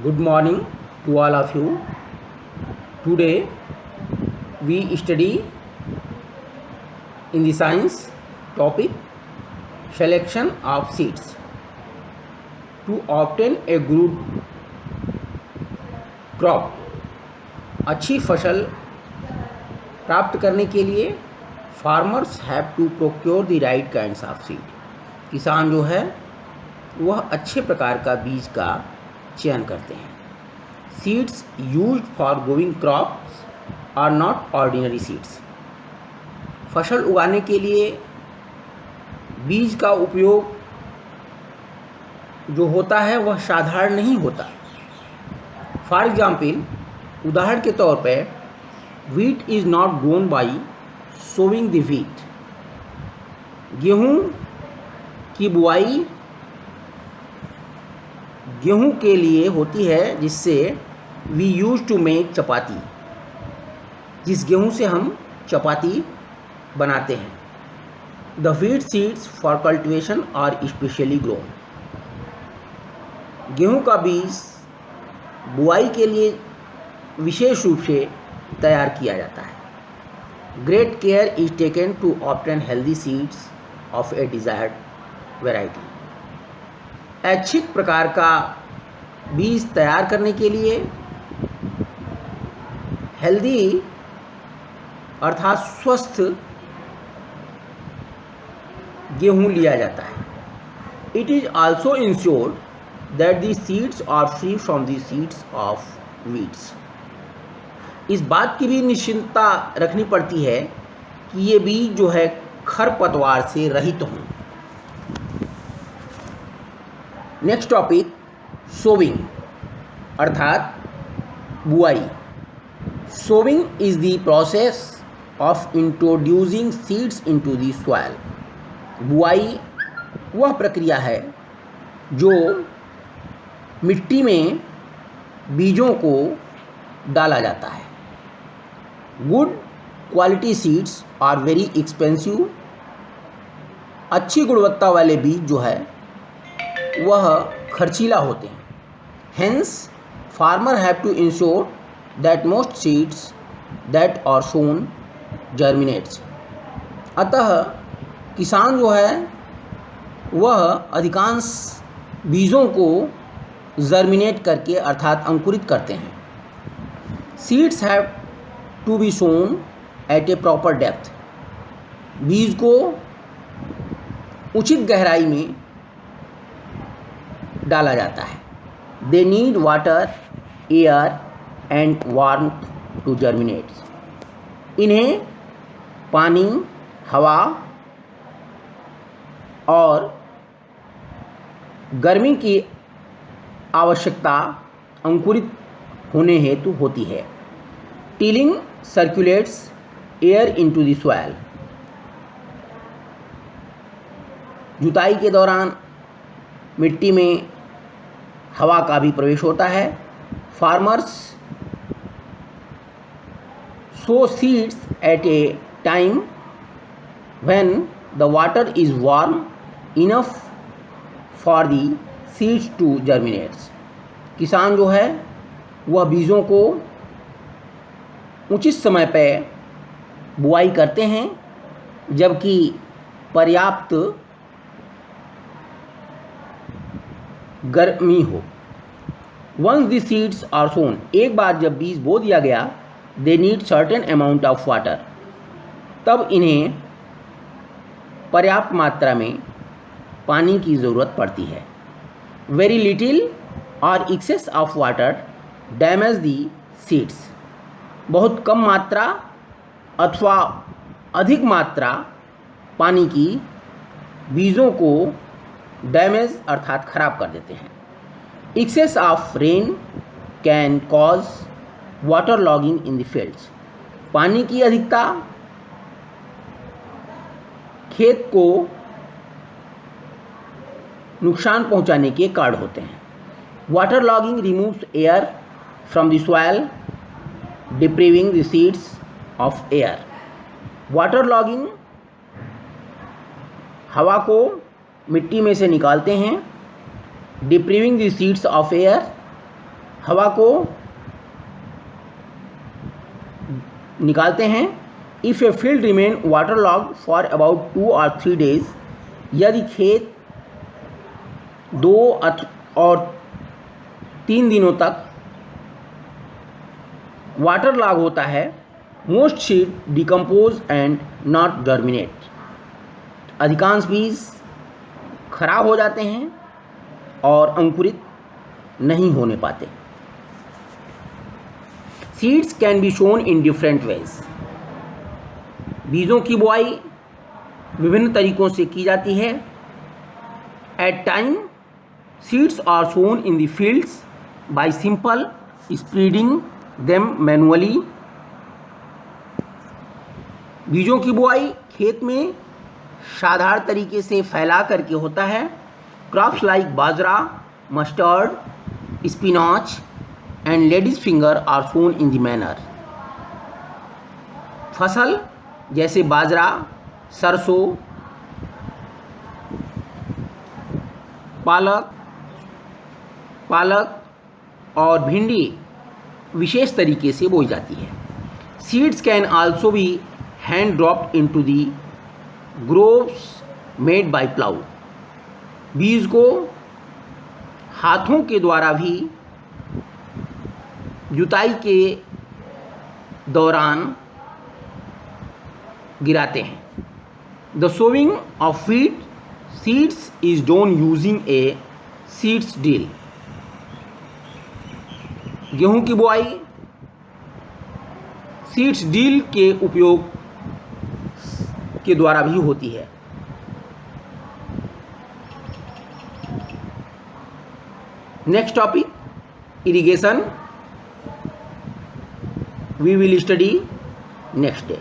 Good morning to all of you. Today we study in the science topic selection of seeds. To obtain a good crop, अच्छी फसल प्राप्त करने के लिए farmers have to procure the right kinds of seed. किसान जो है वह अच्छे प्रकार का बीज का चयन करते हैं. Seeds used for growing crops are not ordinary seeds. फसल उगाने के लिए बीज का उपयोग जो होता है वह साधारण नहीं होता. फॉर एग्जाम्पल, उदाहरण के तौर पर wheat is not grown by sowing the wheat. गेहूँ की बुआई गेहूँ के लिए होती है जिससे we use to make chapati, जिस गेहूँ से हम चपाती बनाते हैं. The wheat seeds for cultivation are specially grown. गेहूँ का बीज बुआई के लिए विशेष रूप से तैयार किया जाता है. Great care is taken to obtain healthy seeds of a desired variety. ऐच्छिक प्रकार का बीज तैयार करने के लिए हेल्दी अर्थात स्वस्थ गेहूं लिया जाता है. It is also ensured that the seeds are free from the seeds of weeds. इस बात की भी निश्चिंतता रखनी पड़ती है कि ये बीज जो है खरपतवार से रहित हों. नेक्स्ट टॉपिक सोविंग अर्थात बुआई. Sowing is the process of introducing seeds into the soil. बुआई वह प्रक्रिया है जो मिट्टी में बीजों को डाला जाता है. Good quality seeds are very expensive. अच्छी गुणवत्ता वाले बीज जो है वह खर्चीला होते हैं. Hence farmer have to ensure that most seeds that are sown germinates. अतः किसान जो है वह अधिकांश बीजों को जर्मिनेट करके अर्थात अंकुरित करते हैं. Seeds have to be sown at a proper depth. बीज को उचित गहराई में डाला जाता है. They need water, air and warmth to germinate. इन्हें पानी, हवा और गर्मी की आवश्यकता अंकुरित होने हेतु होती है. Tilling circulates air into the soil. जुताई के दौरान मिट्टी में हवा का भी प्रवेश होता है. Farmers sow seeds at a time when the water is warm enough for the seeds to germinate. किसान जो है वह बीजों को उचित समय पर बुआई करते हैं जबकि पर्याप्त गर्मी हो. वंस द सीड्स आर सोन. एक बार जब बीज बो दिया गया, they need certain amount of water. तब इन्हें पर्याप्त मात्रा में पानी की ज़रूरत पड़ती है. Very little or excess of water damage the seeds. बहुत कम मात्रा अथवा अधिक मात्रा पानी की बीजों को डैमेज अर्थात खराब कर देते हैं. Excess of rain can cause water logging in the fields. पानी की अधिकता खेत को नुकसान पहुंचाने के कारण होते हैं. Water logging removes air from the soil depriving the seeds of air. Water logging हवा को मिट्टी में से निकालते हैं. Depriving the seeds of air. हवा को निकालते हैं। If a field remain water logged for about 2 और 3 डेज, यदि खेत 2 और 3 दिनों तक वाटर लॉग होता है, most seed decompose and not germinate, अधिकांश बीज खराब हो जाते हैं और अंकुरित नहीं होने पाते। Seeds can be sown in different ways, बीजों की बुआई विभिन्न तरीकों से की जाती है। At time seeds are sown in the fields by simple spreading them manually, बीजों की बुआई खेत में साधारण तरीके से फैला करके होता है। Crops like bajra, mustard, spinach and ladies finger are sown in the manner, फसल जैसे बाजरा, सरसों, पालक और भिंडी विशेष तरीके से बोई जाती है। Seeds can also be hand dropped into the groves made by plough, बीज को हाथों के द्वारा भी जुताई के दौरान गिराते हैं। The sowing of wheat seeds is done using a seeds drill, गेहूं की बुआई सीड्स ड्रिल के उपयोग के द्वारा भी होती है। Next topic irrigation, we will study next day.